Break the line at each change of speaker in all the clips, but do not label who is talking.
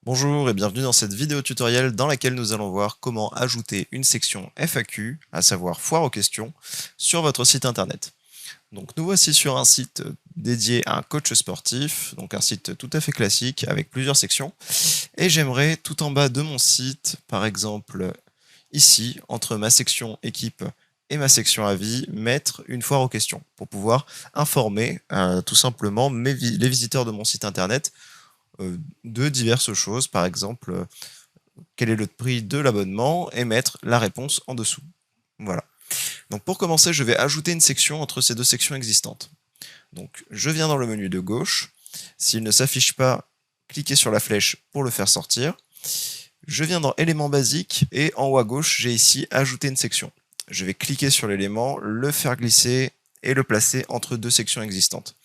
Bonjour et bienvenue dans cette vidéo tutoriel dans laquelle nous allons voir comment ajouter une section FAQ, à savoir foire aux questions, sur votre site internet. Donc nous voici sur un site dédié à un coach sportif, donc un site tout à fait classique avec plusieurs sections. Et j'aimerais tout en bas de mon site, par exemple ici, entre ma section équipe et ma section avis, mettre une foire aux questions pour pouvoir informer tout simplement les visiteurs de mon site internet de diverses choses, par exemple quel est le prix de l'abonnement et mettre la réponse en dessous. Voilà. Donc pour commencer, je vais ajouter une section entre ces deux sections existantes. Donc je viens dans le menu de gauche. S'il ne s'affiche pas, cliquez sur la flèche pour le faire sortir. Je viens dans éléments basiques et en haut à gauche, j'ai ici ajouter une section. Je vais cliquer sur l'élément, le faire glisser et le placer entre deux sections existantes.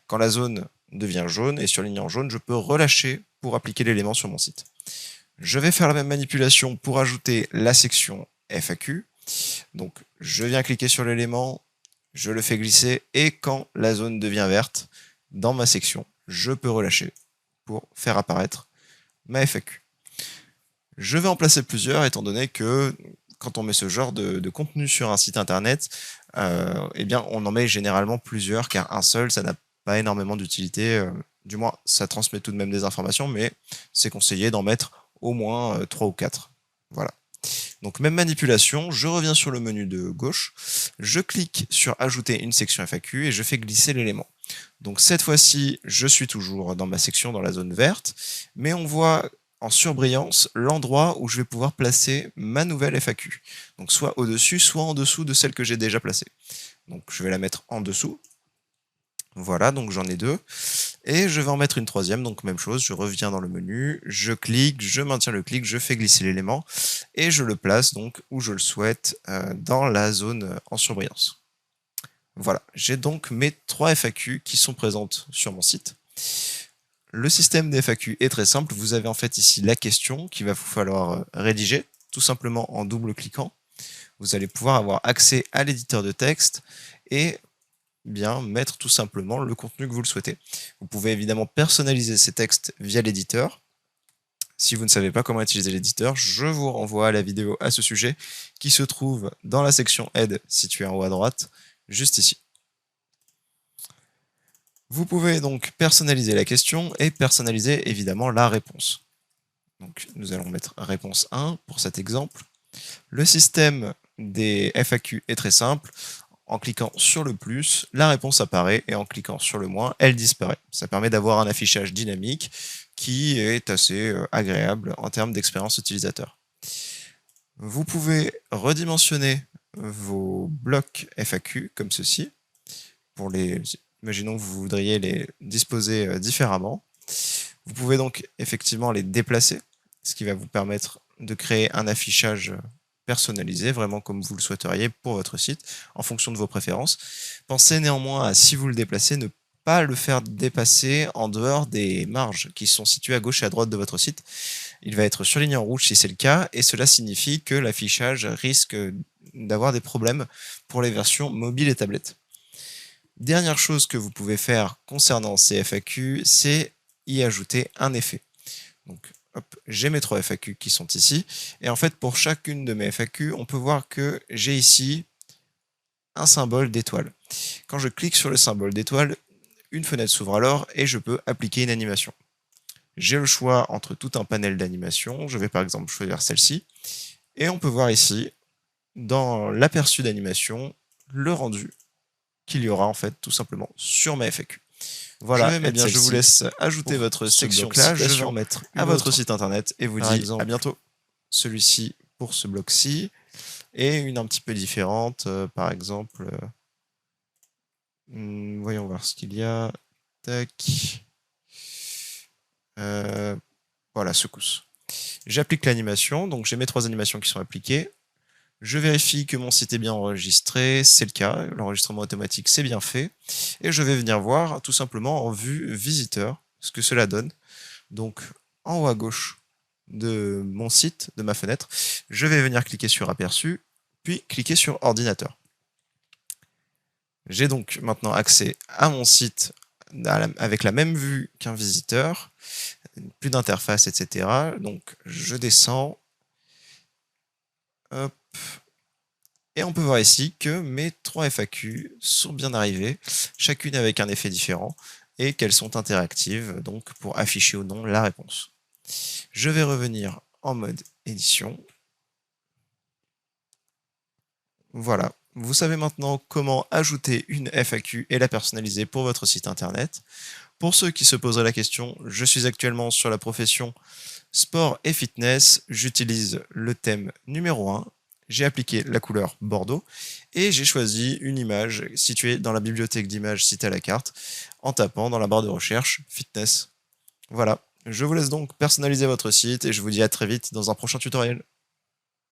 Quand la zone devient jaune et surlignée en jaune, je peux relâcher pour appliquer l'élément sur mon site. Je vais faire la même manipulation pour ajouter la section FAQ. Donc je viens cliquer sur l'élément, je le fais glisser et quand la zone devient verte, dans ma section, je peux relâcher pour faire apparaître ma FAQ. Je vais en placer plusieurs étant donné que quand on met ce genre de contenu sur un site internet, eh bien on en met généralement plusieurs car un seul, ça n'a pas énormément d'utilité. Du moins, ça transmet tout de même des informations, mais c'est conseillé d'en mettre au moins 3 ou 4. Voilà. Donc même manipulation, je reviens sur le menu de gauche, je clique sur ajouter une section FAQ et je fais glisser l'élément. Donc cette fois-ci, je suis toujours dans ma section dans la zone verte, mais on voit en surbrillance l'endroit où je vais pouvoir placer ma nouvelle FAQ. Donc soit au-dessus, soit en dessous de celle que j'ai déjà placée. Donc je vais la mettre en dessous. Voilà, donc j'en ai deux. Et je vais en mettre une troisième, donc même chose, je reviens dans le menu, je clique, je maintiens le clic, je fais glisser l'élément, et je le place donc où je le souhaite, dans la zone en surbrillance. Voilà, j'ai donc mes 3 FAQ qui sont présentes sur mon site. Le système des FAQ est très simple, vous avez en fait ici la question qu'il va vous falloir rédiger, tout simplement en double-cliquant. Vous allez pouvoir avoir accès à l'éditeur de texte et bien mettre tout simplement le contenu que vous le souhaitez. Vous pouvez évidemment personnaliser ces textes via l'éditeur. Si vous ne savez pas comment utiliser l'éditeur, je vous renvoie à la vidéo à ce sujet qui se trouve dans la section aide située en haut à droite, juste ici. Vous pouvez donc personnaliser la question et personnaliser évidemment la réponse. Donc nous allons mettre réponse 1 pour cet exemple. Le système des FAQ est très simple. En cliquant sur le plus, la réponse apparaît et en cliquant sur le moins, elle disparaît. Ça permet d'avoir un affichage dynamique qui est assez agréable en termes d'expérience utilisateur. Vous pouvez redimensionner vos blocs FAQ comme ceci. Imaginons que vous voudriez les disposer différemment. Vous pouvez donc effectivement les déplacer, ce qui va vous permettre de créer un affichage personnalisé, vraiment comme vous le souhaiteriez pour votre site, en fonction de vos préférences. Pensez néanmoins à, si vous le déplacez, ne pas le faire dépasser en dehors des marges qui sont situées à gauche et à droite de votre site. Il va être surligné en rouge si c'est le cas, et cela signifie que l'affichage risque d'avoir des problèmes pour les versions mobiles et tablettes. Dernière chose que vous pouvez faire concernant ces FAQ, c'est y ajouter un effet. Donc, j'ai mes 3 FAQ qui sont ici, et en fait pour chacune de mes FAQ, on peut voir que j'ai ici un symbole d'étoile. Quand je clique sur le symbole d'étoile, une fenêtre s'ouvre alors et je peux appliquer une animation. J'ai le choix entre tout un panel d'animations, je vais par exemple choisir celle-ci, et on peut voir ici, dans l'aperçu d'animation, le rendu qu'il y aura en fait tout simplement sur ma FAQ. Voilà, eh bien je vous laisse ajouter votre section là, je vais en mettre à votre site internet et vous dis à bientôt. Celui-ci pour ce bloc-ci et une un petit peu différente, par exemple, voyons voir ce qu'il y a, tac, voilà, secousse. J'applique l'animation, donc j'ai mes 3 animations qui sont appliquées. Je vérifie que mon site est bien enregistré, c'est le cas, l'enregistrement automatique c'est bien fait, et je vais venir voir tout simplement en vue visiteur ce que cela donne. Donc en haut à gauche de mon site, de ma fenêtre, je vais venir cliquer sur aperçu, puis cliquer sur ordinateur. J'ai donc maintenant accès à mon site avec la même vue qu'un visiteur. plus d'interface, etc. Donc je descends. Hop. Et on peut voir ici que mes 3 FAQ sont bien arrivées, chacune avec un effet différent, et qu'elles sont interactives, donc pour afficher ou non la réponse. Je vais revenir en mode édition. Voilà, vous savez maintenant comment ajouter une FAQ et la personnaliser pour votre site internet. Pour ceux qui se poseraient la question, je suis actuellement sur la profession sport et fitness, j'utilise le thème numéro 1, j'ai appliqué la couleur bordeaux et j'ai choisi une image située dans la bibliothèque d'images citée à la carte en tapant dans la barre de recherche fitness. Voilà, je vous laisse donc personnaliser votre site et je vous dis à très vite dans un prochain tutoriel.